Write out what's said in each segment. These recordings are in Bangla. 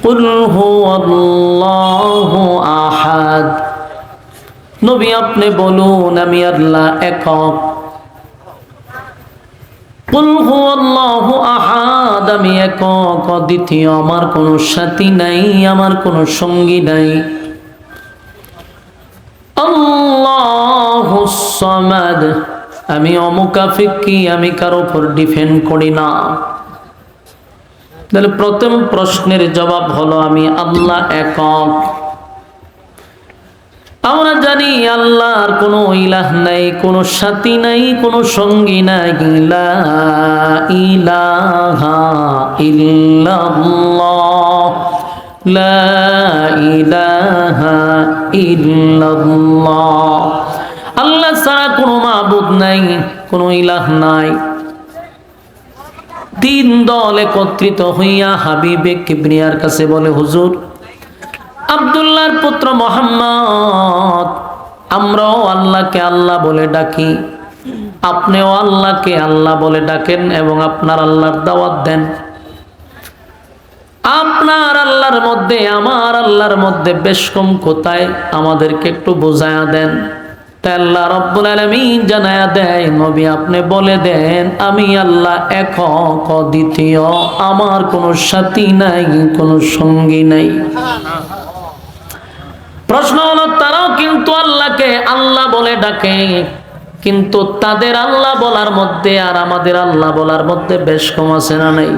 কুল হুয়াল্লাহু আহাদ। নবী আপনি বলুন আমি আল্লাহ একক। কুল হুয়াল্লাহু আহাদ, আমি একক অদ্বিতীয়, আমার কোনো সাথী নাই, আমার কোনো সঙ্গী নাই। আল্লাহুস সামাদ, আমি অমুকাফিকি, আমি কারো উপর ডিপেন্ড করি না। তাহলে প্রথম প্রশ্নের জবাব হলো আমি আল্লাহ একক। আমরা জানি আল্লাহর কোনো ইলাহ নাই, কোনো সাথী নাই, কোনো সঙ্গী নাই। লা ইলাহা ইল্লাল্লাহ, লা ইলাহা ইল্লাল্লাহ। আল্লাহ ছাড়া কোনো মাবুদ নাই, কোনো ইলাহ নাই। তিন দল একত্রিত হইয়া হাবিবে কিবরিয়ার কাছে বলে, হুজুর, আব্দুল্লাহর পুত্র মুহাম্মদ, আমরাও আল্লাহকে আল্লাহ বলে ডাকি, আপনিও আল্লাহকে আল্লাহ বলে ডাকেন এবং আপনার আল্লাহর দাওয়াত দেন। আপনার আল্লাহর মধ্যে আমার আল্লাহর মধ্যে বেশ কম কোথায়, আমাদেরকে একটু বোঝায়া দেন। তাই আল্লাহ রাব্বুল আলামিন জানায়া দেয়, নবী আপনি বলে দেন আমি আল্লাহ একক অদ্বিতীয়, আমার কোনো সাথী নাই, কোনো সঙ্গী নাই। প্রশ্ন হলো, তারাও কিন্তু আল্লাহকে আল্লাহ বলে ডাকে, কিন্তু তাদের আল্লাহ বলার মধ্যে আর আমাদের আল্লাহ বলার মধ্যে বেশ কম আছে না নাই?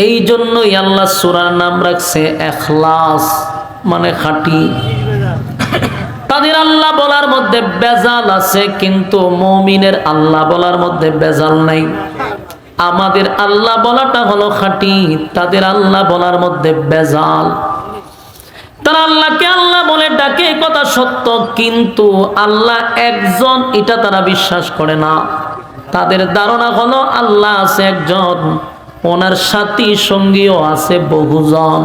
এই জন্যই আল্লাহ সূরার নাম রাখছে ইখলাস, মানে খাঁটি। তাদের আল্লাহ বলার মধ্যে বেজাল আছে, কিন্তু মুমিনের আল্লাহ বলার মধ্যে বেজাল নাই। আমাদের আল্লাহ বলাটা হলো খাঁটি, তাদের আল্লাহ বলার মধ্যে বেজাল। তারা আল্লাহকে আল্লাহ বলে ডাকে, কথা সত্য, কিন্তু আল্লাহ একজন এটা তারা বিশ্বাস করে না। তাদের ধারণা হলো আল্লাহ আছে একজন, ওনার সাথী সঙ্গীও আছে বহুজন।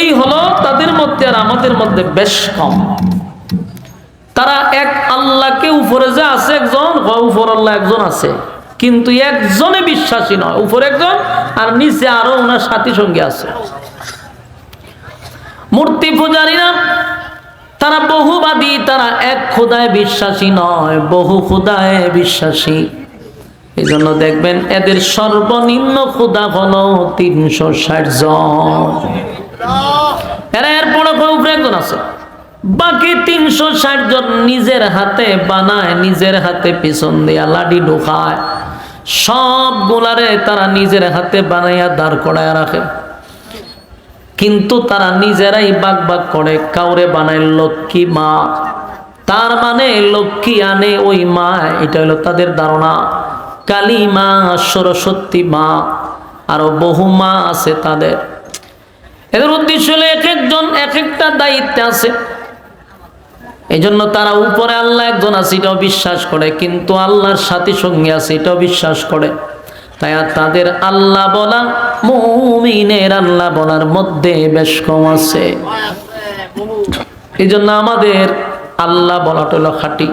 এই হলো তাদের মধ্যে আর আমাদের মধ্যে বেশ কম। তারা এক আল্লাহকে উপরে যে আছে একজন, উপর আল্লাহ একজন আছে, কিন্তু একজনে বিশ্বাসী নয়। উপরে একজন আর নিচে আরো ওনার সাথী সঙ্গী আছে। মূর্তি পূজারীরা তারা বহুবাদী, তারা এক খোদায় বিশ্বাসী নয়, বহু খোদায় বিশ্বাসী। এই জন্য দেখবেন এদের সর্বনিম্ন খোদা হলো 360 জন। এরা এরপরে উপরে একজন আছে, বাকি 360 জন নিজের হাতে বানায়, নিজের হাতে পিছন দিয়া লাডি ঢোকায়, সবগুলারে তারা নিজের হাতে বানাইয়া দাঁড় করায় রাখে। কিন্তু তারা নিজেরাই বাগ বাগ করে, কাউরে বানায় লক্ষ্মী মা, তার মানে লক্ষ্মী আনে ওই মা, এটা হলো তাদের ধারণা। কালী মা, সরস্বতী মা, আরো বহু মা আছে তাদের। এদের উদ্দেশ্য হলো এক একজন এক একটা দায়িত্বে আছে। এই জন্য তারা উপরে আল্লাহ একজন আছে এটাও বিশ্বাস করে, কিন্তু আল্লাহর সাথী সঙ্গী আছে এটাও বিশ্বাস করে। তাই তাদের আল্লাহ বলা মুমিনের আল্লাহ বলার মধ্যে বেশ কম আছে। এই জন্য আমাদের আল্লাহ বলাটা হলো খাঁটি,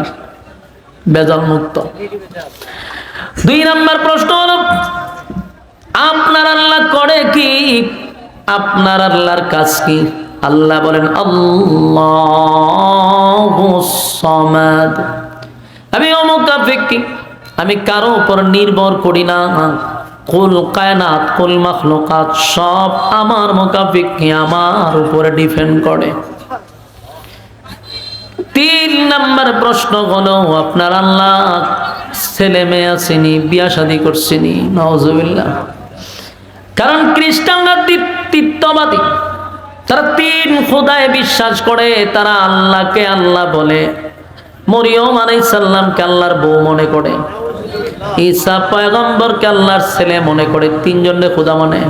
বেজাল মুক্ত। 2 নম্বর প্রশ্ন হলো, আপনার আল্লাহ করে কি? আপনার আল্লাহর কাজ কি? আল্লাহ বলেন আল্লাহুস সামাদ, আমি অমুকাফিকি, আমি কারো উপর নির্ভর করি না। কুল কায়নাত, কুল মাখলুকাত সব আমার মুকাফিকি, আমার উপরে ডিপেন্ড করে। 3 নম্বর প্রশ্ন হলো, আপনার আল্লাহ ছেলে মেয়ে আসেনি, বিয়া শাদী করছেনি? নাউজুবিল্লাহ। কারণ খ্রিস্টানরা তৃতীয়বাদী, তারা 3 খোদায় বিশ্বাস করে, তারা আল্লাহকে আল্লাহ বলে, মরিয়ম আলাইহিস সালামকে আল্লাহর বউ মনে করে, ঈসা পয়গম্বরকে আল্লাহর ছেলে মনে করে, 3 জনের খোদা মানে।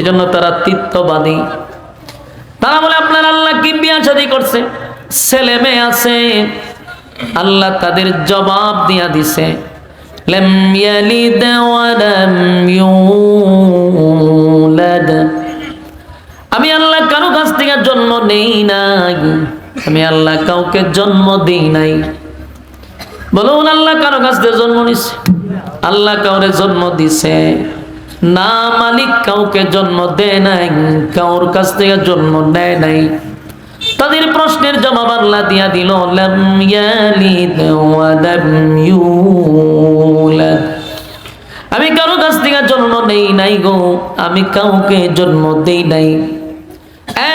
এজন্য তারা তৃতীয়বাদী। তারা বলে আপনার আল্লাহ কি বিয়া শাদী করছে, ছেলে মেয়ে আছে? আল্লাহ তাদের জবাব দিয়া দিছে, লাম ইয়ালিদ ওয়া লাম ইউলাদ, আমি আল্লাহ কারো কাছ থেকে জন্ম নেই নাই, আমি আল্লাহ কাউকে জন্ম দেই নাই। বলুন আল্লাহ কারো কাছ থেকে জন্ম নিছে? আল্লাহ কাউরে জন্ম দিছে? না মালিক কাউকে জন্ম দেয় নাই, কাউর কাছ থেকে জন্ম নেয় নাই। তাদের প্রশ্নের জবাব আল্লাহ দিয়া দিল, লাম ইয়ালিদ ওয়া লাম ইউলাদ, আমি কারো কাছ থেকে জন্ম নেই নাই গো, আমি কাউকে জন্ম দেই নাই।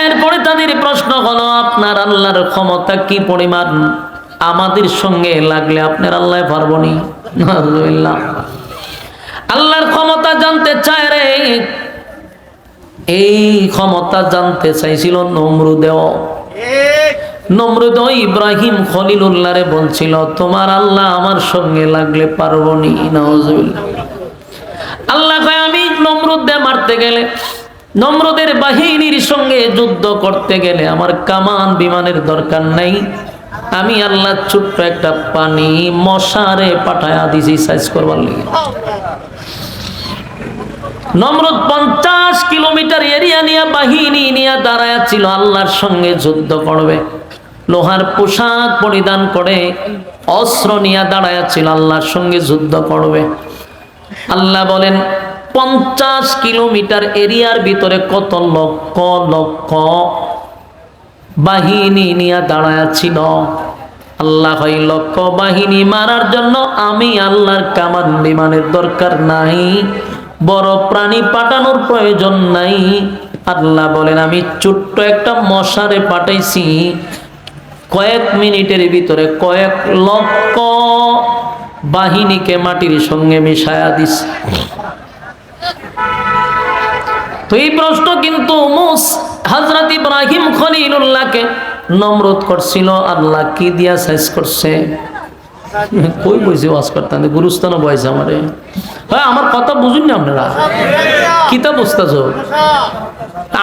এরপরে তাদের প্রশ্ন হলো, আপনার আল্লাহর ক্ষমতা কি পরিমাণ? আমাদের সঙ্গে লাগলে আপনার আল্লাহ পারবনি। আল্লাহর ক্ষমতা জানতে চায় রে। এই ক্ষমতা জানতে চাইছিল নমরুদেও। নমরুদ ইব্রাহিম খলিলুল্লাহরে বলছিল, তোমার আল্লাহ আমার সঙ্গে লাগলে পারবনি। নাউজুবিল্লাহ। আল্লাহ কয়, আমি নমরুদে মারতে গেলে, নমরুদের বাহিনীর সঙ্গে যুদ্ধ করতে গেলে আমার কামান বিমানের দরকার নাই। আমি আল্লাহ ছোট্ট একটা পানি মশারে পাঠায়া দিছি সাইজ করবার লাগে। নমরুদ 50 কিলোমিটার এরিয়া নিয়ে বাহিনী নিয়ে দাঁড়ায় ছিল, আল্লাহর সঙ্গে যুদ্ধ করবে। লোহার পোশাক পরিধান করে অস্ত্র নিয়ে দাঁড়ায় ছিল, আল্লাহর সঙ্গে যুদ্ধ করবে। আল্লাহ বলেন 50 কিলোমিটার এরিয়ার ভিতরে কত লক্ষ লক্ষ বাহিনী নিয়ে দাঁড়ায় ছিল। আল্লাহ হয়, লক্ষ বাহিনী মারার জন্য আমি আল্লাহর কামান বিমানের দরকার নাই, বড় প্রাণী পাঠানোর প্রয়োজন নাই। আল্লাহ বলেন, আমি ছোট্ট একটা মশারে পাঠাইছি, কয়েক মিনিটের ভিতরে কয়েক লক্ষ বাহিনীকে মাটির সঙ্গে মিশায়া দিস। তো এই প্রশ্ন কিন্তু হযরত ইব্রাহিম খলিলুল্লাহকে নমরুদ করছিল, আল্লাহ কি দিয়া সাইজ করছে? কই বইছে ওয়াজ করতেন, গুরুস্থানে বয়সে আমারে। হ্যাঁ, আমার কথা বুঝুন না আপনারা, কিতা বুঝতেছ?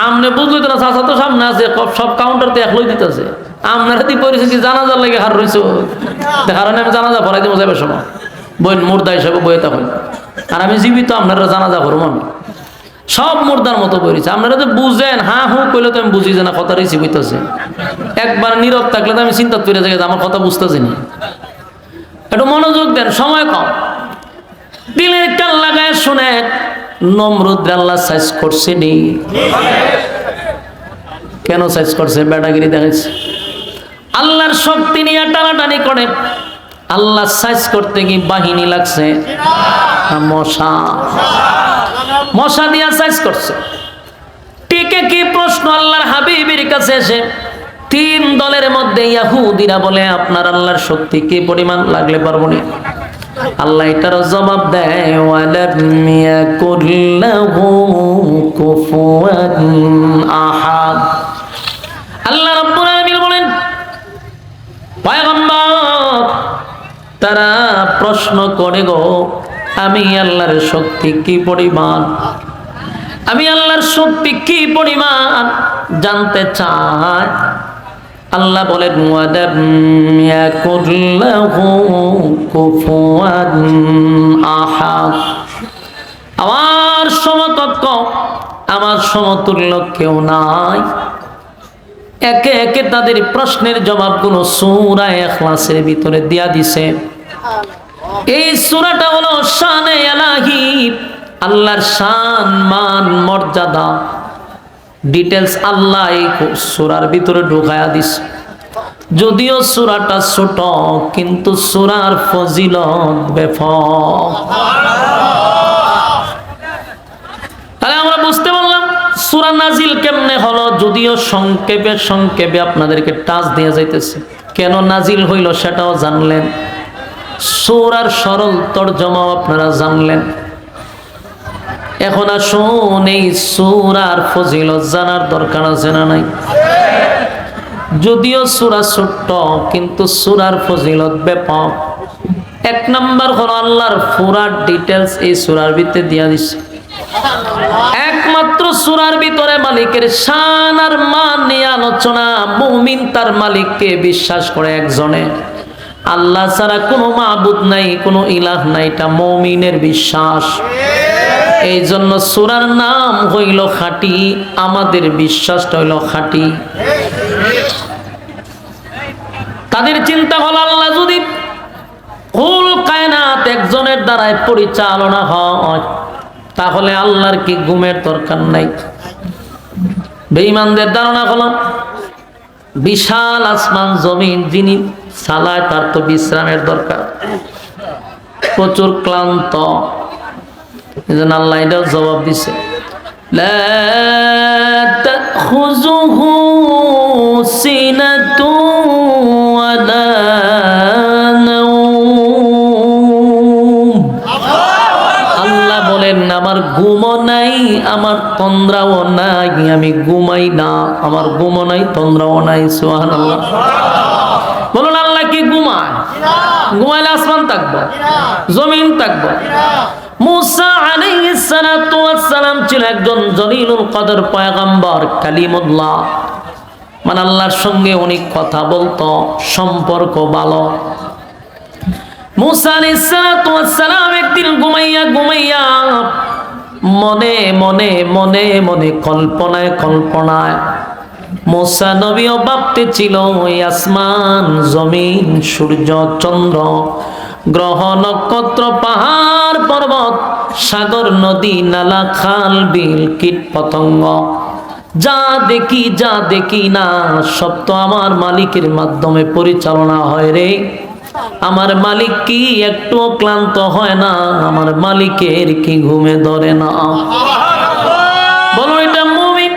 আমনে বুঝলি তো না, চাচা তো সামনে আছে, সব কাউন্টারতে একলই দিতেছে। আপনারা দি পরিস্থিতি জানাজার লাগে হার রয়েছে, কারণে আমি জানাজা ভরাই দিব যাবে সময় বই মুর্দা হিসাবে বইয়ে তখন। আর আমি জীবিত, আপনারা জানাজা করবো আমি সব মুর্দার মতো বইছে। আপনারা তো বুঝেন, হ্যাঁ হু কইলে তো আমি বুঝি যে না কথা রিসিভ হইতেছে। একবার নীরব থাকলে তো আমি চিন্তা করে যাই আমার কথা বুঝতেছি না। একটু মনোযোগ দেন, সময় কম, দিলের কান লাগায় শুনে। নমরুদ আল্লাহ সাইজ করছে নি, কেন সাইজ করছে? বেটাগিরি দেখাইছে। আল্লাহর শক্তি নিয়ে টানাটানি করে আল্লাহ সাইজ করতে কি বাহিনী লাগছে? মশা, মশা দিয়া সাইজ করছে। টিকে কি প্রশ্ন আল্লাহর হাবিবের কাছে এসে 3 দলের মধ্যে ইহুদিরা বলে, আপনার আল্লাহর শক্তি কি পরিমাণ লাগলে পারবো না। আল্লাহ এটার জবাব দেয়, ওয়ালাম ইয়াকুল লাহু কুফুয়ান আহাদ। আল্লাহ রাব্বুল আলামিন বলেন, পয়গম্বর তারা প্রশ্ন করে গো, আমি আল্লাহর শক্তি কি পরিমাণ, আমি আল্লাহর শক্তি কি পরিমাণ জানতে চায়। আল্লাহ বলেন, ওয়ালাম ইয়াকুল লাহু কুফুয়ান আহাদ, আমার সমকক্ষ, আমার সমতুল্য কেউ নাই। একে একে তাদের প্রশ্নের জবাবগুলো সূরা ইখলাসের ভিতরে দিয়া দিছে। এই সূরাটা হলো শানে ইলাহি, আল্লাহর শান, মান, মর্যাদা, ডিটেলস আল্লাহ এই সূরার ভিতরে ঢুকায়া দিছে। যদিও সূরাটা ছোট, কিন্তু সূরার ফজিলত ব্যাপক। তাহলে আমরা বুঝতে পারলাম সূরা নাজিল কেমনে হলো। যদিও সংক্ষেপে সংক্ষেপে আপনাদেরকে টাচ দিয়ে যাইতেছে, কেন নাজিল হইল সেটাও জানলেন, সূরার সরল তরজমাও আপনারা জানলেন। এখন আসুন এই সূরার ফজিলত জানার দরকার আছে না নাই? যদিও সূরা ছোট্ট, কিন্তু সূরার ফজিলত ব্যাপক। 1 নাম্বার হলো আল্লাহর পুরা ডিটেলস এই সূরার ভিতরে দিয়া দিছে। একমাত্র সূরার ভিতরে মালিকের শান আর মান নিয়ে আলোচনা। মুমিন তার মালিককে বিশ্বাস করে একজনে, আল্লাহ ছাড়া কোনো মাবুদ নাই, কোনো ইলাহ নাই, এটা মুমিনের বিশ্বাস। এই জন্য সূরার নাম হইল খাঁটি, আমাদের বিশ্বাসটা হইল খাঁটি। তাদের চিন্তা হল, আল্লাহ যদি কুল কায়নাত একজনের দ্বারাই পরিচালনা হয়, তাহলে আল্লাহর কি ঘুমের দরকার নাই? বেঈমানদের ধারণা হলো বিশাল আসমান জমিন যিনি চালায় তার তো বিশ্রামের দরকার, প্রচুর ক্লান্ত। এজন্য আল্লাহ এটাও জবাব দিছে, লা তাখুযুহু সিনাতুন ওয়ালা নাওম। আল্লাহ বলেন আমার ঘুমও নাই, আমার তন্দ্রাও নাই, আমি ঘুমাই না, আমার ঘুমও নাই, তন্দ্রাও নাই। সুবহানাল্লাহ। বলুন আল্লাহ কি ঘুমায়? ঘুমাইলে আসমান থাকবো, জমিন থাকবো। মুসা আলাইহিস সালাতু ওয়াস সালাম ছিল একজন জলিলুল কদর পয়গম্বর, কালিমুল্লাহ, মানে আল্লাহর সঙ্গে উনি কথা বলতো, সম্পর্ক ভালো। মুসা আলাইহিস সালাতু ওয়াস সালাম একদিন ঘুমাইয়া মনে মনে মনে মনে কল্পনায় কল্পনায় মুসা নবীও ভাবতে ছিল ওই আসমান জমিন সূর্য চন্দ্র গ্রহ নক্ষত্র পাহাড় পর্বত সাগর নদী নালা খাল বিল কীট পতঙ্গ যা দেখি না সব তো আমার মালিকের মাধ্যমে পরিচালনা হয় রে। আমার মালিক কি একটু ক্লান্ত হয় না? আমার মালিকের কি ঘুমে ধরে না? বলো এটা মুমিন,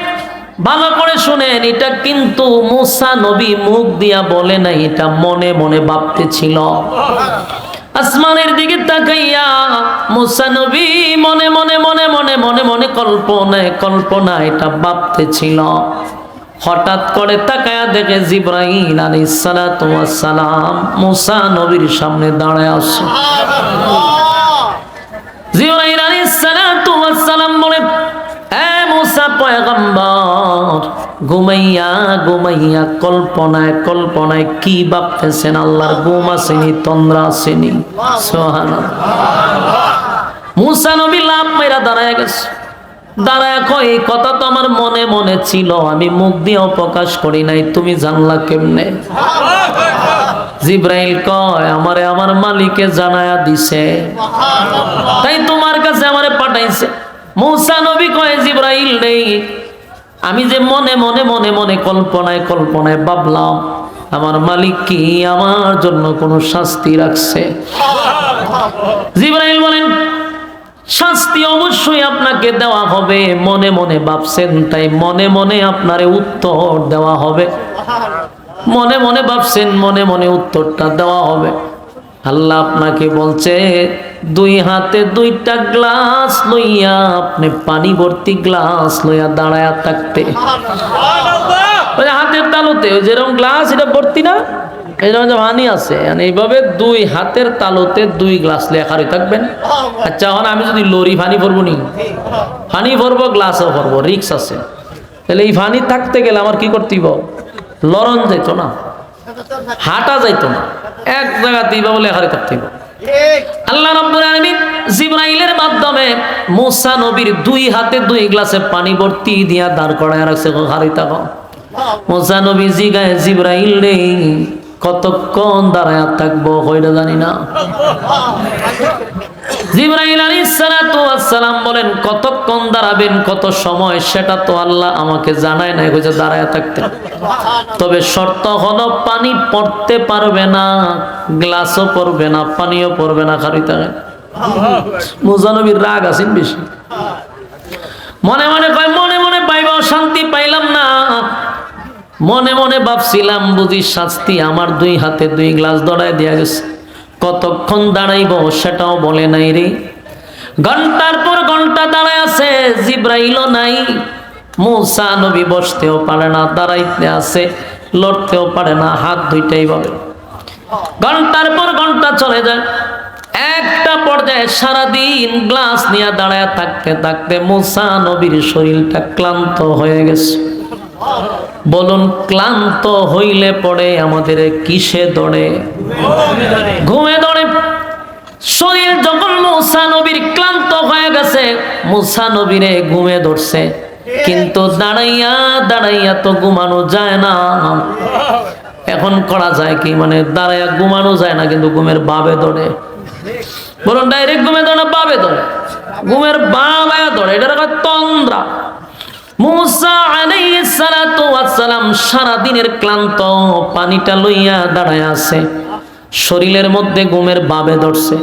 ভালো করে শুনেন, এটা কিন্তু মুসা নবী মুখ দিয়া বলে নাই, এটা মনে মনে ভাবতে ছিল। আসমানের দিকে তাকাইয়া মুসা নবী মনে মনে মনে মনে মনে মনে কল্পনা এটা ভাবতে ছিল। হঠাৎ করে তাকায়া দেখে জিবরাইল আলাইহিস সালাতু ওয়াস সালাম মুসা নবীর সামনে দাঁড়ায় আছে। জিবরাইল আলাইহিস সালাতু ওয়াস সালাম বলে, এ মুসা পয়গম্বর, ঘুমাইয়া কল্পনায় কি ভাবতেছেন? আল্লাহর ঘুম আসেনি, তন্দ্রা আসেনি। সুবহানাল্লাহ। মুসা নবী লাফ মেরা দাঁড়ায় গেছে, দাঁড়ায় কয় এই কথা তো আমার মনে মনে ছিল, আমি মুখ দিয়েও প্রকাশ করি নাই, তুমি জানলা কেমনে? জিবরাইল কয় আমারে আমার মালিকে জানায়া দিছে, তাই তোমার কাছে আমারে পাঠাইছে। মুসা নবী কয় জিবরাইল রে, আমি যে মনে মনে মনে মনে কল্পনায় ভাবলাম আমার মালিক কি আমার জন্য কোনো শাস্তি রাখছে? জিবরাইল বলেন শাস্তি অবশ্যই আপনাকে দেওয়া হবে, মনে মনে ভাবছেন তাই মনে মনে আপনারে উত্তর দেওয়া হবে। মনে মনে ভাবছেন, মনে মনে উত্তরটা দেওয়া হবে। আল্লাহ আপনাকে বলছে দুই হাতে দুইটা গ্লাস লইয়া, আপনি পানি ভর্তি গ্লাস লইয়া দাঁড়ায়া থাকতে। ওই হাতের তালুতে ওই যেরকম গ্লাস এটা ভর্তি না, এরকম যে পানি আছে, এইভাবে দুই হাতের তালুতে দুই গ্লাস লেখা থাকবেন। আচ্ছা এখন আমি যদি লরি পানি ভরবো নি, পানি ভরবো গ্লাসও ভরবো, রিক্স আছে, তাহলে এই পানি থাকতে গেলে আমার কি করতে হবে? লরণ যাইতো না, হাঁটা যাইতো না, এক জায়গাতেই বাবু লেখা থাকতে হবে। আল্লাহ রাব্বুল আলামিন জিবরাইলের মাধ্যমে মুসা নবীর দুই হাতে দুই গ্লাসে পানি ভর্তি দিয়া দাঁড় করায় রাখছে, হারি থাকো। মুসা নবী জিগায় জিবরাইল রে কতক্ষণ দাঁড়ায় থাকবো কইটা জানি না। জিবরাইল আলাইহিস সালাতু ওয়াস সালাম বলেন কতক্ষণ দাঁড়াবেন, কত সময় সেটা তো আল্লাহ আমাকে জানায় নাই, কইছে দাঁড়ায় থাকতে। তবে শর্ত হলো পানি পড়তে পারবে না, গ্লাসও পড়বে না, পানিও পড়বে না, খালি থাকে। মুসা নবীর রাগ আছেন বেশি, মনে মনে কয় মনে মনে পাইব শান্তি পাইলাম না, মনে মনে ভাবছিলাম বুঝি শাস্তি আমার দুই হাতে দুই গ্লাস ধরায় দিয়া গেছে। কতক্ষণ দাঁড়াইব সেটাও বলে নাই রে। ঘন্টার পর ঘন্টা দাঁড়ায় আছে, জিবরাইলও নাই। মুসা নবী বসতেও পারে না, দাঁড়াইতে আছে, লড়তেও পারে না, হাত দুইটাই বলে। ঘন্টার পর ঘন্টা চলে যায়। একটা পর্যায়ে সারাদিন গ্লাস নিয়ে দাঁড়ায় থাকতে থাকতে মুসা নবীর শরীরটা ক্লান্ত হয়ে গেছে। বলুন ক্লান্ত হইলে পড়ে আমাদের কিসে দৌড়ে? ঘুমে দৌড়ে। শরীর যখন মুসা নবীর ক্লান্ত হয়ে গেছে, মুসা নবীরে ঘুমে ধরছে, কিন্তু দাঁড়াইয়া দাঁড়াইয়া তো ঘুমানো যায় না। এখন করা যায় কি, মানে দাঁড়াইয়া ঘুমানো যায় না, কিন্তু ঘুমের ভাবে দৌড়ে। বলুন ডাইরেক্ট ঘুমে ধরে না বাবে ধরে? ঘুমের বাবে ধরে, এটা কয় তন্দ্রা। মুসা আলাইহিস সালাতু ওয়াস সালাম সারা দিনের ক্লান্ত, পানিটা লইয়া দাঁড়ায় আছে, শরীরের মধ্যে ঘুমের বাবে ধরছে।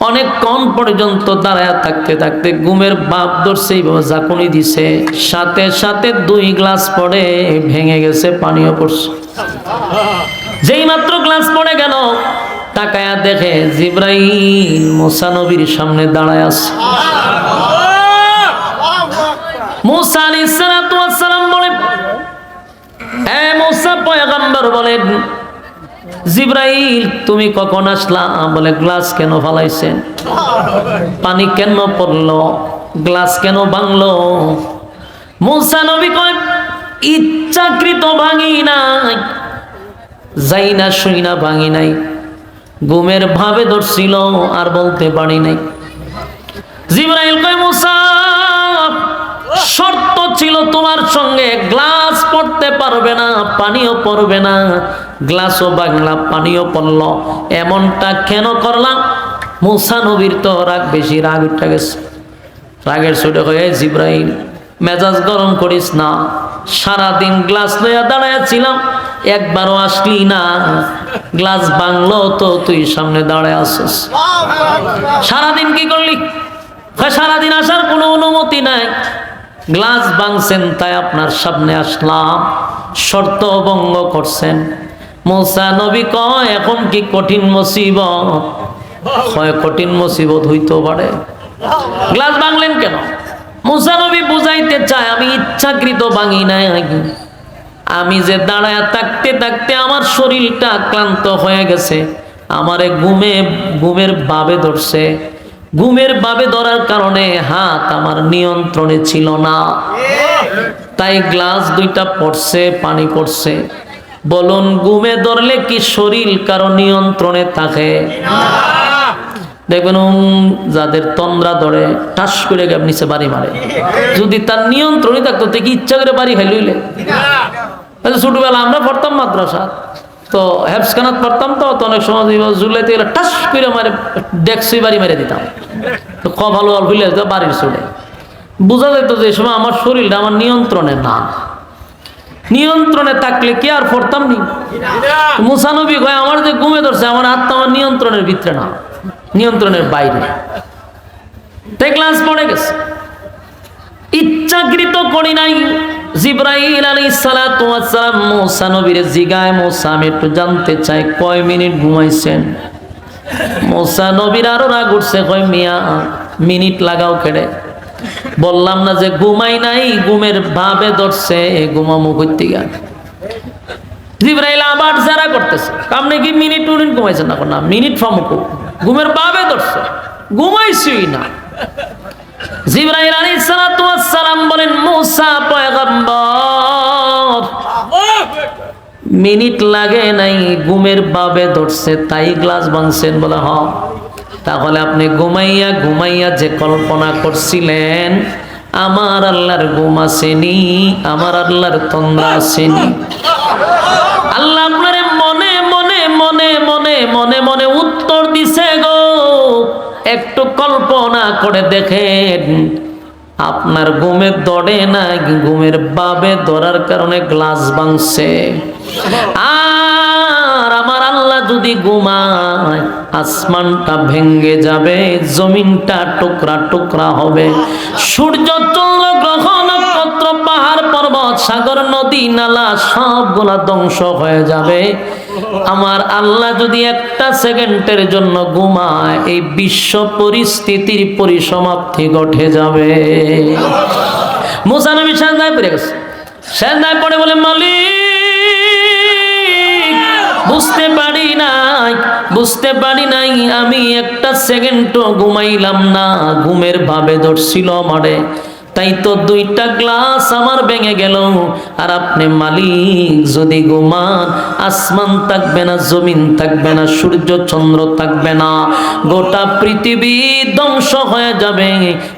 অনেকক্ষণ পর্যন্ত দাঁড়ায় থাকতে থাকতে ঘুমের বাপ ধরছে, এইভাবে ঝাঁকুনি দিছে, সাথে সাথে 2 গ্লাস পড়ে ভেঙে গেছে, পানিও পড়ছে। যেই মাত্র গ্লাস পড়ে গেল, তাকায়া দেখে জিবরাইল মুসা নবীর সামনে দাঁড়ায় আছে। মুসা আলাইহিস সালাতু ওয়াস সালাম বলে, হে মুসা পয়গম্বর বলেন, জিবরাইল তুমি কখন আসলা? বলে গ্লাস কেন ফালাইছেন, পানি কেন পড়লো, গ্লাস কেন ভাঙলো? মুসা নবী কয় ইচ্ছাকৃত ভাঙি নাই, যাই না শুই না ভাঙি নাই, ঘুমের ভাবে ধরছিল আর বলতে পারি নাই। জিবরাইল কয় মুসা শর্ত ছিল তোমার সঙ্গে, গ্লাস পড়তে পারবে না, পানিও পড়বে না, গ্লাসও বাংলা পানিও পড়ল, এমনটা কেন করলাম? মুসা নবীর তো রাগ বেশি, রাগ উঠে গেছে, রাগের ছুটে হয়ে জিবরাইল মেজাজ গরম করিস না, সারাদিন গ্লাস লইয়া দাঁড়াইয়াছিলাম, একবারও আসলি না, গ্লাস ভাঙলো তো তুই সামনে দাঁড়ায় আসছিস, সারাদিন কি করলি? সারাদিন আসার কোনো অনুমতি নাই, গ্লাস ভাঙছেন তাই আপনার সামনে আসলাম, শর্ত ভঙ্গ করছেন। মুসা নবী কয় এখন কি কঠিন মুসিবত? কয় কঠিন মুসিবত হইতে পারে। গ্লাস ভাঙলেন কেন? মুসা নবী বুঝাইতে চায় আমি ইচ্ছাকৃত ভাঙি নাই, আমি যে দাঁড়ায় থাকতে থাকতে আমার শরীরটা ক্লান্ত হয়ে গেছে, আমারে ঘুমের বাবে ধরছে, ঘুমের বাবে ধরার কারণে হাত আমার নিয়ন্ত্রণে ছিল না, তাই গ্লাস 2টা পড়ছে, পানি পড়ছে। বলুন ঘুমে ধরলে কি শরীর কারো নিয়ন্ত্রণে থাকে? দেখবেন যাদের তন্দ্রা ধরে ঠাস করে নিচে বাড়ি মারে, যদি তার নিয়ন্ত্রণই থাকতো তে কি ইচ্ছা করে বাড়ি খাইলইলে? ছোটবেলা আমরা পড়তাম মাদ্রাসা, তো হেফসখানাত পড়তাম, তো অনেক সময় জুলাইতে গেলে টাস করে মারে ডেক্সই বাড়ি মেরে দিতাম, তো ভালো অল্প হইলে বাড়ির চলে বোঝা যেত যে সময় আমার শরীরটা আমার নিয়ন্ত্রণে না, নিয়ন্ত্রণে থাকলে কি আর পড়তাম নি? মুসা নবী কয় আমার যে ঘুমে ধরছে, আমার আত্মা আমার নিয়ন্ত্রণের ভিতরে না, নিয়ন্ত্রণের বাইরে, তাই ক্লাস পড়ে গেছে, ইচ্ছাকৃত করি নাই। জিবরাইল আলাইহিস সালাতু ওয়াস সালাম মুসা নবীর জিগায়, মুসা আমি একটু জানতে চাই কয় মিনিট ঘুমাইছেন? মুসা নবীর আরো রাগ উঠছে, কয় মিয়া মিনিট লাগাও কেড়ে, বললাম না যে ঘুমাই নাই, ঘুমের ভাবে ধরছে, ঘুমামু কইতে গা। জিবরাইল আবার যারা করতেছে, আপনি কি মিনিট ঘুমাইছেন? না, মিনিট ফামুকু, ঘুমের ভাবে ধরছে, ঘুমাইছই না। জিবরাইল আলাইহিস সালাতু ওয়াস সালাম বলেন মুসা পয়গম্বর মিনিট লাগে নাই, ঘুমের ভাবে ধরছে তাই গ্লাস ভাঙছেন? বলে হ। তাহলে আপনি ঘুমাইয়া ঘুমাইয়া যে কল্পনা করছিলেন আমার আল্লাহর ঘুম আসেনি, আমার আল্লাহর তন্দ্রা আসেনি। আল্লাহ আপনারে মনে মনে মনে মনে মনে মনে উত্তর দিছে গো। একটু কল্পনা করে দেখেন, আপনার ঘুমের দড়ে না, ঘুমের বাবে ধরার কারণে গ্লাস ভাঙছে। আর আমার আল্লাহ যদি ঘুমায়, আসমানটা ভেঙ্গে যাবে, জমিনটা টুকরা টুকরা হবে, সূর্য চন্দ্র গ্রহ নক্ষত্র পাহাড় পর্বত সাগর নদী নালা সবগুলা ধ্বংস হয়ে যাবে। আমার আল্লাহ যদি একটা সেকেন্ডের জন্য ঘুমায়, এই বিশ্ব পরিস্থিতির পরিসমাপ্তি ঘটে যাবে। মুসা নবী সেজদায় পড়ে গেছে, সেজদায় পড়ে বলে মালিক বুঝতে পারি নাই আমি একটা সেকেন্ডও ঘুমাইলাম না, ঘুমের ভাবে ধরছিল আমারে, তাই তো 2টা গ্লাস আমার ভেঙে গেল, আর আপনি মালিক যদি ঘুমান, আসমান থাকবে না, জমিন থাকবে না, সূর্য চন্দ্র থাকবে না, গোটা পৃথিবী ধ্বংস হয়ে যাবে।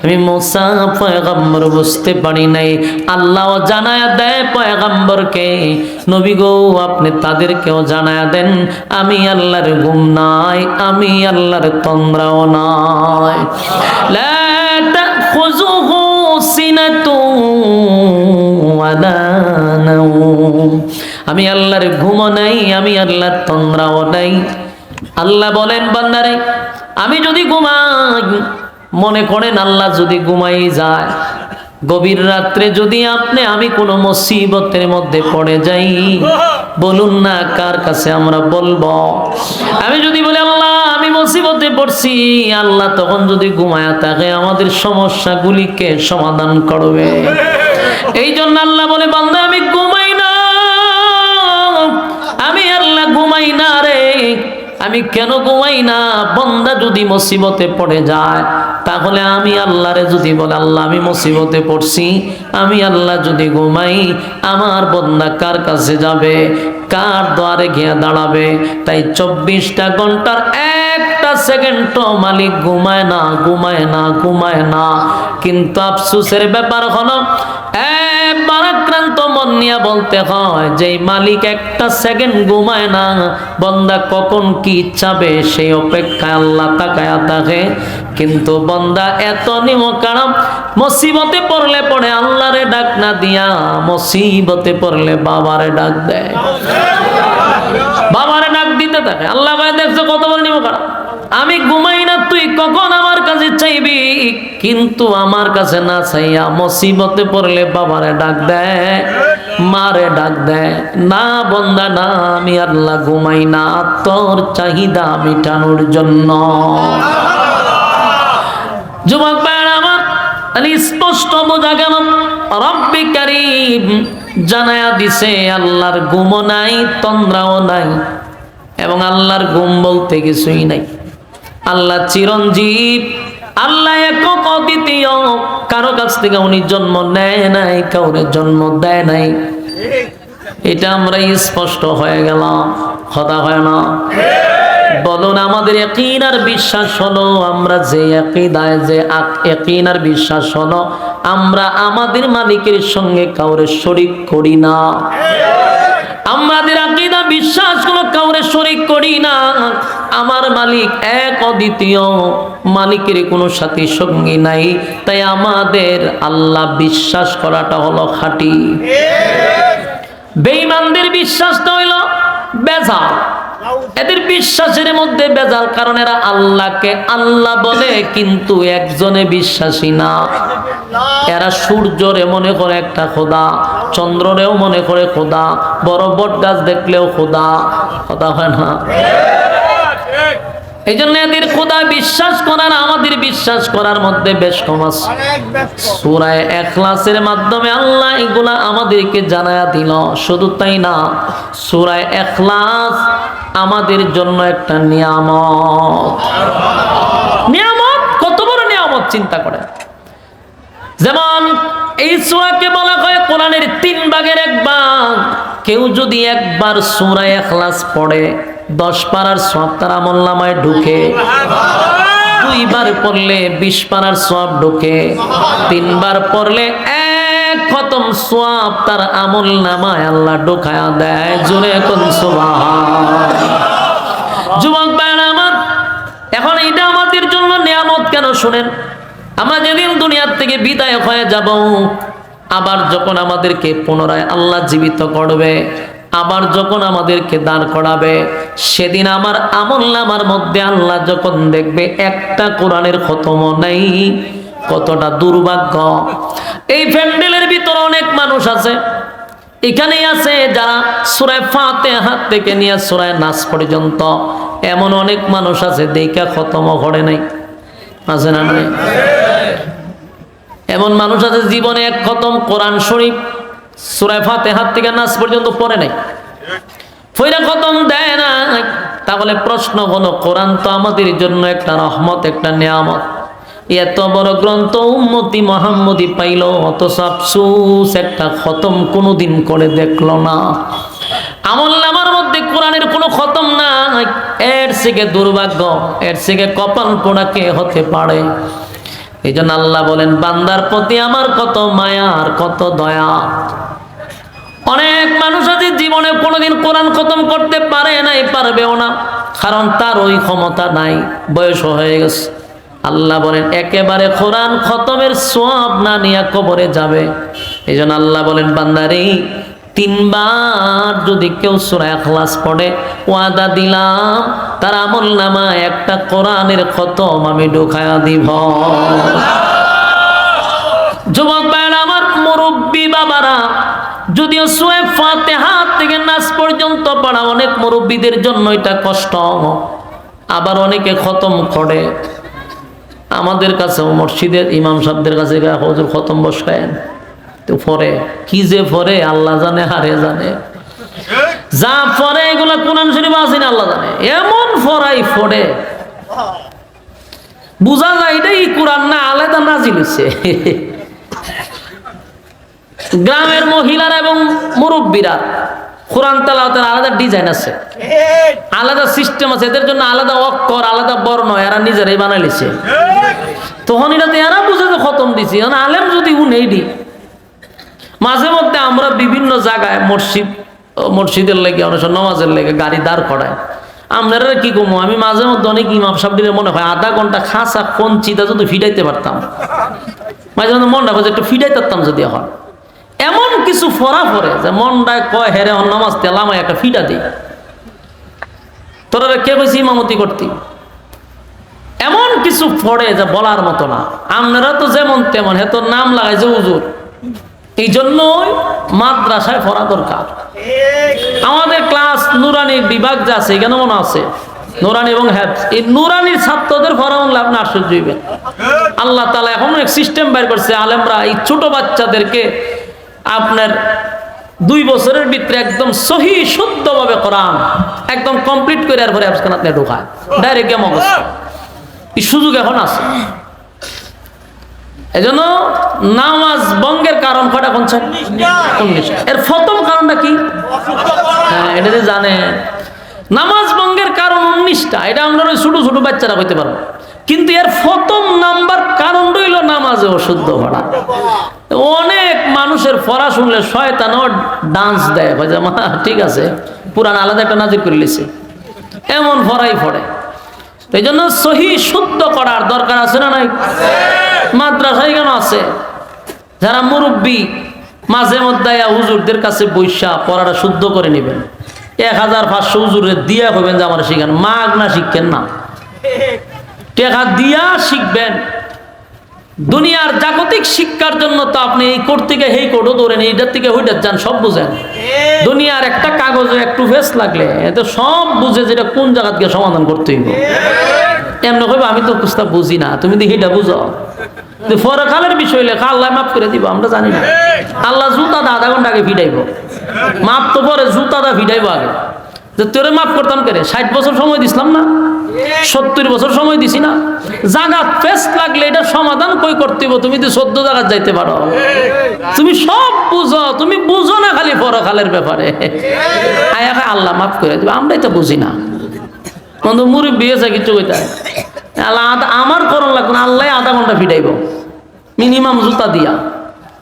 আমি মুসা পয়গম্বর বুঝতে পারি নাই, আল্লাহ জানায়া দেয় পয়গম্বরকে, নবী গো আপনি তাদেরকেও জানায়া দেন আমি আল্লাহর ঘুম নাই, আমি আল্লাহর তন্দ্রাও নাই। লা তাখুযুহু সিনাতুন ওয়ালা নাওম, আমি আল্লাহর ঘুমও নাই, আমি আল্লাহর তন্দ্রাও নাই। আল্লাহ বলেন বান্দারে, আমি যদি ঘুমাই, মনে করেন আল্লাহ যদি ঘুমাই যায়, গভীর রাত্রে যদি আমি কোনো মুসিবতের মধ্যে পড়ে যাই, বলুন না কার কাছে আমরা বলবো? আমি যদি বলি আল্লাহ আমি মুসিবতে পড়ছি, আল্লাহ তখন যদি ঘুমায়া থাকে আমাদের সমস্যাগুলিকে সমাধান করবে। এই জন্য আল্লাহ বলে বান্দা আমি ঘুমাই না, আমি আল্লাহ ঘুমাই না রে। আমি কেন ঘুমাই না? বান্দা যদি মুসিবতে পড়ে যায়, তাহলে আমি আল্লাহরে যদি বলে আল্লাহ আমি মুসিবতে পড়ছি, আমি আল্লাহ যদি ঘুমাই, আমার বান্দা কার কাছে যাবে, কার দ্বারে গিয়ে দাঁড়াবে? তাই 24টা ঘন্টার একটা সেকেন্ডও মালিক ঘুমায় না, ঘুমায় না, ঘুমায় না। কিন্তু আফসোসের ব্যাপার হলো বারাক্রান্ত মন নিয়ে বলতে হয় যে মালিক একটা সেকেন্ড ঘুমায় না, বান্দা কখন কি চাবে সেই অপেক্ষায় আল্লাহ তাকায়া থাকে। কিন্তু বান্দা এত নিমকারাম, মুসিবতে পড়লে পড়ে আল্লাহরে ডাক না দিয়া মুসিবতে পড়লে বাবারে ডাক দেয়, বাবারে ডাক দিতে থাকে। আল্লাহ ভাই দেখছো কত বড় নিমকারাম, আমি ঘুমাই না, তুই কখন আমার কাছে চাইবি? কিন্তু আমার কাছে না চাইয়া মুসিবতে পড়লে বাবারে ডাক দেয়, মারে ডাক দেয়। না বান্দা না, আমি আল্লাহ ঘুমাই না তোর চাহিদা মেটানোর জন্য। যুবক ভাইরা আমার, স্পষ্ট বোঝা গেল রব্বে কারীম জানায়া দিছে আল্লাহর ঘুমও নাই, তন্দ্রাও নাই, এবং আল্লাহর ঘুম বলতে কিছুই নাই। আল্লাহ চিরঞ্জীব, আল্লাহ একক অদ্বিতীয়, কারো কাছ থেকে উনি জন্ম নেয় নাই, কাউরে জন্ম দেয় নাই। এটা আমরা স্পষ্ট হয়ে গেলাম, কথা হয় না? বলুন আমাদের ইয়াকিন আর বিশ্বাস হলো, আমরা যে আকীদায় যে ইয়াকিন আর বিশ্বাস হলো, আমরা আমাদের মালিকের সঙ্গে কাউরে শরীক করি না। আমাদের আকীদা বিশ্বাস হলো কাউরে শরীক করি না। আমার মালিক এক অদ্বিতীয়, মালিকের কোনো সাথী সঙ্গী নাই। তাই আমাদের আল্লাহ বিশ্বাস করাটা হলো খাঁটি। বেঈমানদের বিশ্বাসটা হইল বেজাল, এদের বিশ্বাসের মধ্যে বেজাল, কারণ এরা আল্লাহকে আল্লাহ বলে কিন্তু একজনে বিশ্বাসী না। এরা সূর্যরে মনে করে একটা খোদা, চন্দ্ররেও মনে করে খোদা, বড় বট গাছ দেখলেও খোদা, কথা হয় না? এই জন্য এদের খোদা বিশ্বাস করার আমাদের বিশ্বাস করার মধ্যে বেশ কম আছে। সূরা ইখলাসের মাধ্যমে আল্লাহ এগুলা আমাদেরকে জানায়া দিল। শুধু তাই না, সূরা ইখলাস আমাদের জন্য একটা নিয়ামত। নিয়ামত, কত বড় নিয়ামত চিন্তা করে। যেমন এই সূরাকে বলা হয় কোরআনের 3 ভাগের 1 ভাগ। কেউ যদি একবার সূরা ইখলাস পড়ে, 10 পারার সওয়াব তার আমলনামায় ঢুকে। 2 বার পড়লে 20 পারার সওয়াব ঢুকে। 3 বার পড়লে 1 খতম সওয়াব তার আমলনামায় আল্লাহ ঢুকায়া দেয়। জোরে কোন সুবহান। যুবক ভাইরা আমার, এখন এটা আমাদের জন্য নিয়ামত কেন শুনেন? আমরা যেদিন দুনিয়ার থেকে বিদায় হয়ে যাব, আবার যখন আমাদেরকে পুনরায় আল্লাহ জীবিত করবে, আবার যখন আমাদেরকে দাঁড় করাবে, সেদিন আমার আমলনামার মধ্যে আল্লাহ যখন দেখবে একটা কোরআনের খতমও নাই, কতটা দুর্ভাগ্য। এই প্যান্ডেলের ভিতরে অনেক মানুষ আছে, এখানেই আছে যারা সূরা ফাতিহা থেকে নিয়ে সূরা নাস পর্যন্ত এমন অনেক মানুষ আছে দেখা খতমও করে নাই, আছে না? নাই? এমন মানুষ আছে জীবনে 1 খতম কোরআন শরীফ সূরা ফাতিহা থেকে নাস পর্যন্ত পড়ে নাই, পড়া খতম দেয় না। তাহলে প্রশ্ন হলো, কোরআন তো আমাদের জন্য একটা রহমত, একটা নিয়ামত। এত বড় গ্রন্থ উম্মতি মুহাম্মদি পাইল, অথচ আফসোস একটা খতম কোনোদিন করে দেখলো না। আমলনামার মধ্যে কোরআনের কোনো খতম নাই। এর থেকে দুর্ভাগ্য, এর থেকে কপাল পোড়া কে হতে পারে? এই জন্য আল্লাহ বলেন, বান্দার প্রতি আমার কত মায়া আর কত দয়া। অনেক মানুষ আছে জীবনে কোনোদিন কোরআন খতম করতে পারে নাই, পারবেও না, কারণ তার ওই ক্ষমতা নাই, বয়স হয়ে গেছে। আল্লাহ বলেন একেবারে কোরআন খতমের সওয়াব না নিয়ে কবরে যাবে। এই জন্য আল্লাহ বলেন, বান্দারে 3 বার যদি কেউ সূরা ইখলাস পড়ে, ওয়াদা দিলাম তার আমলনামায় একটা কোরআনের খতম আমি ঢুকায়া দিব। যুবক ভাইরা আমার, মুরব্বী বাবারা, যদিও সূরা ফাতিহা থেকে নাস পর্যন্ত পড়া অনেক মুরব্বীদের জন্য এটা কষ্ট, আবার অনেকে খতম করে। আমাদের কাছে মসজিদের ইমাম সাহেবদের কাছে হুজুর খতম বসায়েন, তো পরে কি যে পরে আল্লাহ জানে, হারে জানে, যা পরে এগুলা কোরআন শরীফ আছে না আল্লাহ জানে, এমন ফরাই পড়ে বুঝা যায় এটাই কোরআন না, আলাদা নাজিল হইছে। গ্রামের মহিলারা এবং মুরব্বীরা কোরআন তেলাওয়াতের আলাদা ডিজাইন আছে, আলাদা সিস্টেম আছে, এদের জন্য আলাদা অক্ষর, আলাদা বর্ণ এরা নিজেরাই বানাই লিছে। তখন এটা এরা বুঝে যে খতম দিছি, আলেম যদি নেই দি। মাঝে মধ্যে আমরা বিভিন্ন জায়গায় মসজিদের লেগে, অনেক নামাজের লেগে গাড়ি দাঁড় করায়, আপনারা কি কমো, আমি মাঝে মধ্যে অনেক ইমাম সাহেবদের মনে হয় আধা ঘন্টা খাসা কঞ্চিতা যদি ফিটাইতে পারতাম, মাঝে মধ্যে মনটা হয় একটু ফিটাই পারতাম যদি এখন। এমন কিছু ফরা পরে যে মনটায় কয় হেরে নামাজ তেলাম একটা ফিটা দিই, তোরা কে কইছি ইমামতি করতি, এমন কিছু পড়ে যে বলার মতো না। আপনারা তো যেমন তেমন, হে তোর নাম লাগাই যে হুজুর, এই জন্যই মাদ্রাসায় পড়া দরকার। আমাদের ক্লাস নুরানি বিভাগ যা আছে এখানে মনে আছে নুরানি এবং হেফজ, এই নুরানির ছাত্রদের পড়া হলে আপনি আশ্চর্য হইবেন। আল্লাহ তাআলা এখন এক সিস্টেম বের করছে, আলেমরা এই ছোট বাচ্চাদেরকে আপনার 2 বছরের ভিতরে একদম সহি শুদ্ধভাবে কোরআন একদম কমপ্লিট করে এরপরে আপনি ঢোকায় ডাইরেক্ট গেম অবস্থা, এই সুযোগ এখন আছে। এজন্য নামাজ ভঙ্গের কারণ কয়টা? 19। এর প্রথম কারণটা কি? হ্যাঁ, এটা যে জানে নামাজ ভঙ্গের কারণ 19টা, এটা আমরা ছোট ছোট বাচ্চারা কইতে পারবো, কিন্তু এর প্রথম নাম্বার কারণ রইল নামাজে অশুদ্ধ পড়া। অনেক মানুষের পড়া শুনলে শয়তানও ডান্স দেয়, ঠিক আছে পুরান আলাদা একটা নাজির করে লিছে, এমন পড়াই পড়ে। এই জন্য সহি শুদ্ধ করার দরকার আছে না নাই? মাদ্রাসায় কেন আছে, যারা মুরব্বী মাঝে মধ্যে হুজুরদের কাছে বৈশা পড়াটা শুদ্ধ করে নেবেন। 1500 হুজুরের দিয়া হবেন যে আমার শিখেন, মাগ না শিখেন না, টাকা দিয়া শিখবেন। দুনিয়ার জাগতিক শিক্ষার জন্য তো আপনি এই কোর্ট থেকে এই কোর্টও ধরেন, এইটার থেকে ওইটার যান, সব বুঝেন। দুনিয়ার একটা কাগজে একটু ফেস লাগলে এত সব বুঝে যেটা কোন জায়গা থেকে সমাধান করতে হইব। এমন কইব আমি তো কুস্তা বুঝি না, তুমি দেখি এটা বুঝো। পরকালের বিষয় লেখা আল্লাহ মাফ করে দিব, আমরা জানি না। আল্লাহ জুতাটা আধা ঘন্টা আগে ফিটাইব, মাপ তো পরে জুতাটা ফিটাইব আগে। যে তোরে মাফ করতাম কেন, 60 বছর সময় দিছিলাম না, 70 বছর সময় দিছি না। জায়গা ফেস লাগলে এটা সমাধান কই করতে হইব, তুমি তো 14 জায়গা যাইতে পারো, তুমি সব বুঝো, তুমি বুঝো না খালি পরকালের ব্যাপারে। আল্লাহ মাফ করে দিব, আমরাই তো বুঝি না। বন্ধু মুরব্বি হয়েছে কিছু কইতে আল্লাহ আমার করণ লাগবে না, আল্লাহ আধা ঘন্টা ফিটাইব মিনিমাম জুতা দিয়া।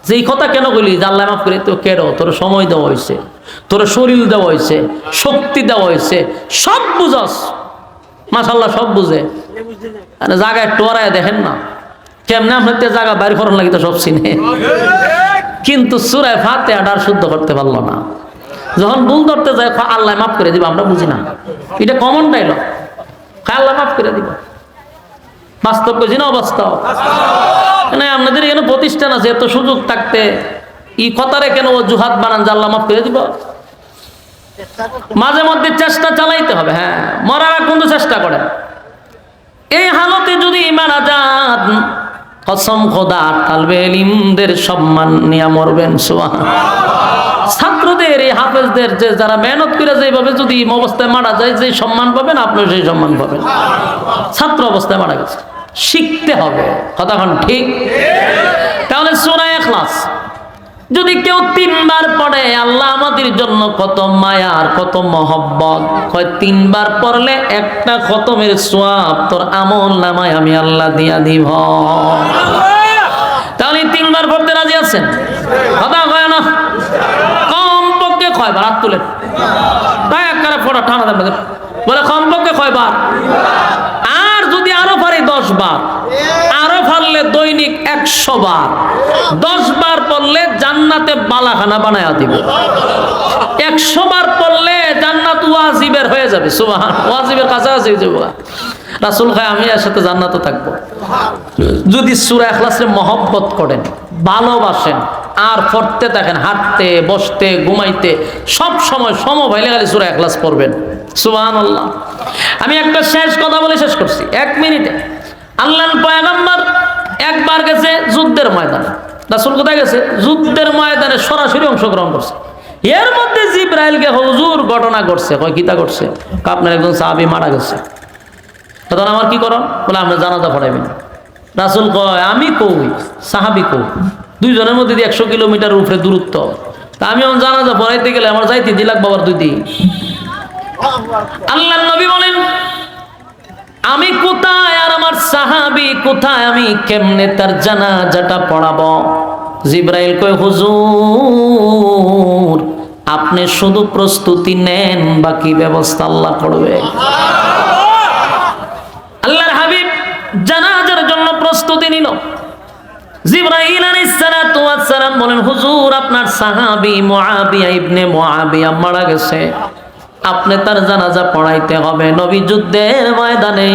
যেই কথা কেন কইলি যে আল্লাহ মাফ করে, তো কেন তোর সময় দেওয়া হয়েছে, তোর শরীর দেওয়া হয়েছে, শক্তি দেওয়া হয়েছে, সব বুঝস, মাশাআল্লাহ সব বুঝে। জায়গায় টোরায় দেখেন না কেমনে আপনার জায়গা বাইর করার লাগে তো সব চিনে, কিন্তু সূরা ফাতিহাটা শুদ্ধ করতে পারলো না। যখন ভুল ধরতে যায় আল্লাহ মাফ করে দিব, আমরা বুঝি না, এটা কমন ডায়লগ, আল্লাহ মাফ করে দিব। বাস্তব বুঝি না অবাস্তব? আপনাদের এখানে প্রতিষ্ঠান আছে, এত সুযোগ থাকতে এই কথারে কেন অজুহাত বানান যে আল্লাহ মাফ করে দিব? মাঝে মধ্যে চেষ্টা চালাইতে হবে। হ্যাঁ, মরার আগ পর্যন্ত চেষ্টা করেন। এই হালতে যদি মারা যান, কসম খোদা তালবে ইলমদের সম্মান নিয়ে মরবেন। সুবহানাল্লাহ। ছাত্রদের এই হাফেজদের যে যারা মেহনত করে যেভাবে যদি অবস্থায় মারা যায়, যে সম্মান পাবেন আপনি সেই সম্মান পাবেন। ছাত্র অবস্থায় মারা গেছে, শিখতে হবে। কতক্ষণ ঠিক? তাহলে সূরা ইখলাস যদি কেউ 3 বার পড়ে, আল্লাহ আমাদের জন্য কত মায়া আর কত মহব্বত। হয় 3 বার পড়লে একটা খতমের সওয়াব তোর আমল নামায় আমি আল্লাহ দিয়া দিব। তাহলে 3 বার পড়তে রাজি আছেন? কথা কয় না? কমপক্ষে কয়বার? হাত তুলে তাই একবারে পড়া ঠান্ডা দেবে বলে কমপক্ষে কয়বার? আর যদি আরো পারি 10 বার, আরো পারলে দৈনিক 100 বার। 10 বার পড়লে জান্নাতে বালাখানা বানায়া দিব। 100 বার পড়লে জান্নাত ওয়াজিবের হয়ে যাবে। সুবহান, ওয়াজিবের কাছাকাছি হয়ে যাবে। রাসূল কয় আমি এর সাথে জান্নাতে থাকবো। যদি সূরা ইখলাসের মহব্বত করেন, ভালোবাসেন আর পড়তে থাকেন, হাঁটতে বসতে ঘুমাইতে সব সময় সমভাইলে খালি সূরা ইখলাস পড়বেন। সুবহানাল্লাহ। আমি একটা শেষ কথা বলে শেষ করছি 1 মিনিটে। আল্লাহর পয়গম্বর একবার গেছে যুদ্ধের ময়দানে। রাসূল কোথায় গেছে? যুদ্ধের ময়দানে সরাসরি অংশগ্রহণ করছে। এর মধ্যে জিবরাইলকে হুজুর ঘটনা ঘটছে। কয় কিতা ঘটছে? আপনার একজন সাহাবী মারা গেছে। তখন আমার কি করো? বলে আমরা জানাজা পড়াইবেন। রাসূল কয় আমি কই, সাহাবী কই, দুইজনের মধ্যে 100 কিলোমিটার উপরে দূরত্ব। তা আমি এখন জানাজা পড়াইতে গেলে আমার যাইতে 2 লাখ বাবার 2 দিন। আল্লাহর নবী বলেন আমি কোথায় আর আমার সাহাবী কোথায়, আমি কেমনে তার জানাজাটা পড়াবো? জিবরাইল কয় হুজুর আপনি শুধু প্রস্তুতি নেন, বাকি ব্যবস্থা আল্লাহ করবে। আল্লাহর হাবিব জানাজার জন্য প্রস্তুতি নিল। জিবরাইল আলাইহিস সালাতু ওয়াস সালাম বলেন হুজুর আপনার সাহাবী মুআবিয়া ইবনে মুআবিয়া মারা গেছে, আপনি তার জানাজা পড়াইতে হবে। নবী যুদ্ধের ময়দানে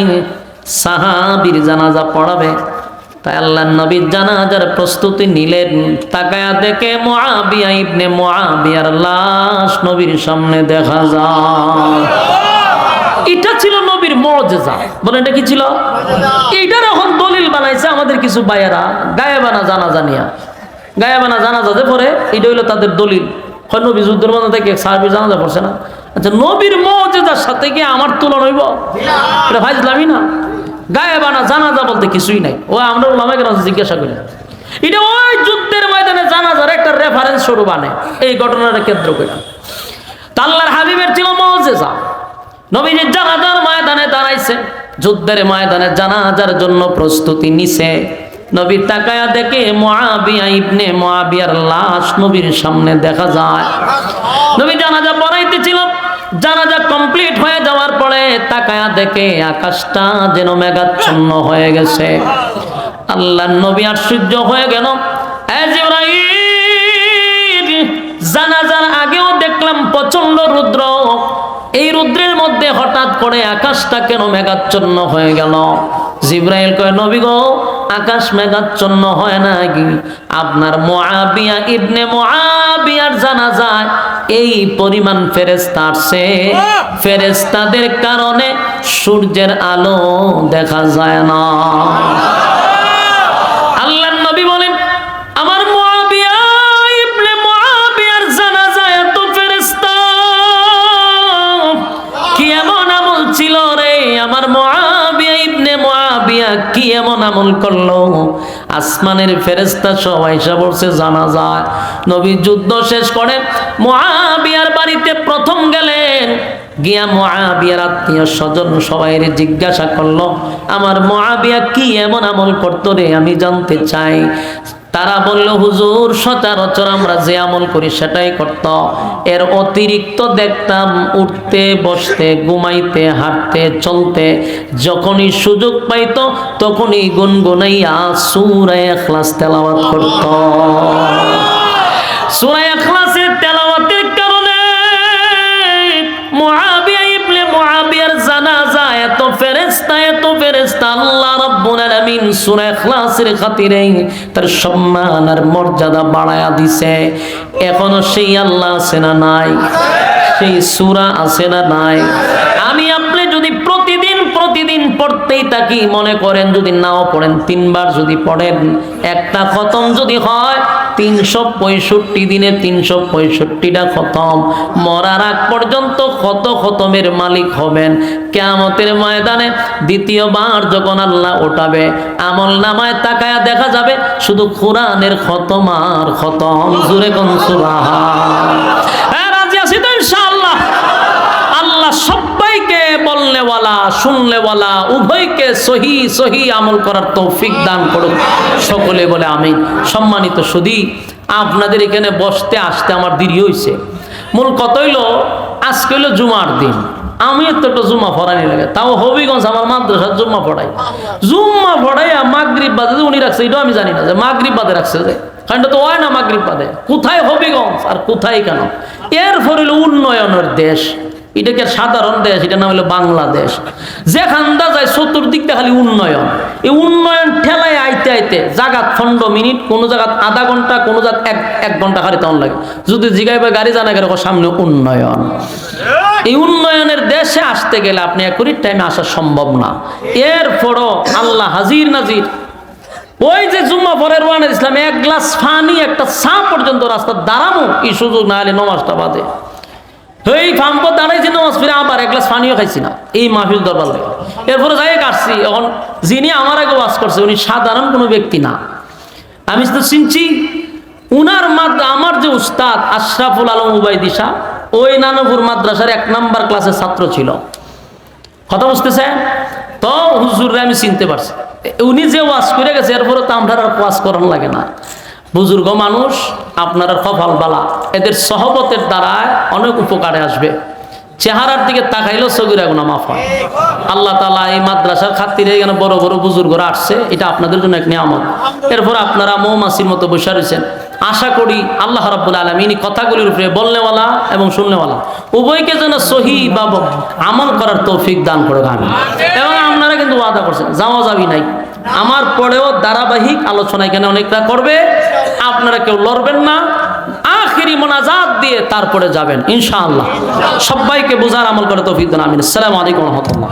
সাহাবীর জানাজা পড়াবে। তাই আল্লাহর নবী জানাজার প্রস্তুতি নিলেন। তাকায়া দেখে মুআবিয়া ইবনে মুআবিয়ার লাশ নবীর সামনে দেখা যায়। এটা ছিল নবীর মুআজিজা। বলেন এটা কি ছিল? এইটার এখন দলিল বানাইছে আমাদের কিছু ভাইয়েরা গায়েবানা জানাজা নিয়া। গায়েবানা জানাজাতে পড়ে এটা হইলো তাদের দলিল। হয় নবী যুদ্ধের মধ্যে থেকে সাহাবীর জানাজা পড়ছে না। আচ্ছা নবীর মুআজিজার সাথে কি আমার তুলনা হইব? এটা ফাইজলামি না। গায়েবানা জানাজা বলতে কিছুই নাই। ও আমরা উলামায়ে কেরাম জিজ্ঞাসা করি, এটা ওই যুদ্ধের ময়দানে জানাজার একটা রেফারেন্স স্বরূপ আনে এই ঘটনাটা কেন্দ্র করে। আল্লাহর হাবিবের ছিল মুআজিজা। নবীজি জানাজার ময়দানে দাঁড়াইছে, যুদ্ধের ময়দানে জানাজার জন্য প্রস্তুতি নিছে। নবী তাকায়া দেখে মুআবিয়া ইবনে মুআবিয়ার লাশ নবীর সামনে দেখা যায়। নবী জানাজা পড়াইতেছিল। জানাজা কমপ্লিট হয়ে যাওয়ার পরে তাকায়া দেখে আকাশটা যেন মেঘাচ্ছন্ন হয়ে গেছে। আল্লাহর নবী আশ্চর্য হয়ে গেল। এ জিবরাইল, জানাজার আগেও দেখলাম প্রচন্ড রৌদ্র, এই রৌদ্রের মধ্যে হঠাৎ করে আকাশটা কেন মেঘাচ্ছন্ন হয়ে গেল? জিবরাইল কয় নবী গো আকাশ মেঘাচ্ছন্ন হয় না কি, আপনার মুআবিয়া ইবনে মুআবিয়ার জানাজায় এই পরিমাণ ফেরেশতা আসছে, ফেরেশতাদের কারণে সূর্যের আলো দেখা যায় না। আল্লাহর নবী বলেন আমার মুআবিয়া ইবনে মুআবিয়ার জানাজায় এত ফেরেশতা, কি এমন আমল ছিল রে আমার মুআবিয়া ইবনে মুআবিয়া, কি এমন আমল করলো? আসমানের ফেরেশতা সবাই এসে বলছে জানাজায়। নবী যুদ্ধ শেষ করে মুআবিয়ার বাড়িতে প্রথম গেলেন, গিয়া মুআবিয়ার আত্মীয় স্বজন সবাই জিজ্ঞাসা করলো আমার মুআবিয়া কি এমন আমল করতো রে, আমি জানতে চাই। তারা বলল হুজুর সচরাচর আমরা যে আমল করি সেটাই করত, এর অতিরিক্ত দেখতাম উঠতে বসতে ঘুমাইতে হাঁটতে চলতে যখনই সুযোগ পাইতো তখনই গুনগুনাইয়া সূরা ইখলাস তেলাওয়াত করত। সূরা ইখলাসের তেলাওয়াতের কারণে মুআবিয়া ইবনে মুআবিয়ার জানাজা এত ফেরেশতা আল্লাহ রাব্বুল আলামিন সূরা ইখলাসের খাতিরে তার সম্মান আর মর্যাদা বাড়ায়া দিছে। এখনো সেই আল্লাহ আছে না নাই? সেই সূরা আছে না নাই? আমি আপনি যদি প্রতিদিন পড়তেই থাকি, মনে করেন যদি নাও পড়েন 3 বার যদি পড়েন, একটা খতম যদি হয় 365 দিনে 365টা খতম। মরার আগ পর্যন্ত কত খতমের মালিক হবেন। কিয়ামতের ময়দানে দ্বিতীয়বার যখন আল্লাহ ওঠাবে, আমল নামায় তাকায়া দেখা যাবে শুধু কোরআনের খতম আর খতম। জোরে কোন সুবহানাল্লাহ। রাজি আছি তো ইনশাআল্লাহ? আল্লাহ সবাইকে বলনেওয়ালা শুনলেওয়ালা উভয়কে সহি সহি আমল করার তৌফিক দান করুন। সকলে বলে আমিন। সম্মানিত সুধী, আপনাদের এখানে বসতে আসতে আমার দেরি হয়েছে। মূল কথা হইল আজকে হইল জুমার দিন। আমি তো একটা জুম্মা পড়ানি লাগে, তাও হবিগঞ্জ আমার মাদ্রাসার জুম্মা পড়াই। জুম্মা পড়াইয়া মাগরিব বাদে উনি রাখছে এটাও আমি জানি না যে মাগরিব বাদে রাখছে, যে কারণ তো হয় না মাগরিব বাদে। কোথায় হবিগঞ্জ আর কোথায় কেন? এরপর হইল উন্নয়নের দেশ, এটা কি সাধারণ দেশ? এটা নাম হলো বাংলাদেশ। যেখানটা যায় চতুর্দিকটা খালি উন্নয়ন। এই উন্নয়ন ঠেলায় আইতে আইতে জাগাত 15 মিনিট, কোনো জায়গাত আধা ঘন্টা, কোনো জায়গাত এক ঘন্টা খালি তখন লাগে। যদি জিগাইবে গাড়ি জানা গেলে সামনে উন্নয়ন। এই উন্নয়নের দেশে আসতে গেলে আপনি একুরেট টাইমে আসা সম্ভব না। এরপরও আল্লাহ হাজির নাজির। ওই যে জুম্মা পরের ওয়ান ইসলামে এক গ্লাস পানি একটা চা পর্যন্ত রাস্তা দাঁড়ানো এই সুযোগ না হলে নমাজটা বাদে এই ফাম্প দাঁড়াইছি, নামাজ ফিরে আবার এক গ্লাস পানিও খাইছি না এই মাহফিল দরবার লাগে। এরপরে যাই কাটছি। এখন যিনি আমার আগে ওয়াজ করছে উনি সাধারণ কোনো ব্যক্তি না, আমি তো চিনছি। উনার আমার যে উস্তাদ আশরাফুল আলম উবাইদি শাহ, ওই নানপুর মাদ্রাসার 1 নাম্বার ক্লাসের ছাত্র ছিল। কথা বুঝতেছে তো? হুজুররে আমি চিনতে পারছি। উনি যে ওয়াজ করে গেছে এরপরে তো আমরা আর ওয়াজ করানো লাগে না। বুজুর্গ মানুষ, আপনারা কপাল বালা, এদের সহবতের দ্বারা অনেক উপকারে আসবে। চেহারার দিকে তাকাইলেও সগীরা গুনাহ মাফ হয়। আল্লাহ তাআলা এই মাদ্রাসার খাতিরে এখানে বড় বড় বুজুর্গরা আসছে, এটা আপনাদের জন্য এক নিয়ামত। এরপর আপনারা মৌমাছির মতো বসে রয়েছেন। আশা করি আল্লাহ রাব্বুল আলামিন এই কথাগুলির উপরে বলনেওয়ালা এবং শুননেওয়ালা উভয়কে যেন সহি বা আমল করার তৌফিক দান করে। এবং আপনারা কিন্তু ওয়াদা করছেন, যাওয়া যাবি নাই। আমার পরেও ধারাবাহিক আলোচনা এখানে অনেকটা করবে, আপনারা কেউ লড়বেন না। আখিরি মোনাজাত দিয়ে তারপরে যাবেন ইনশাআল্লাহ। সবাইকে বুঝার আমল করে তৌফিক দান। আমিন। আসসালামু আলাইকুম ওয়া রাহমাতুল্লাহ।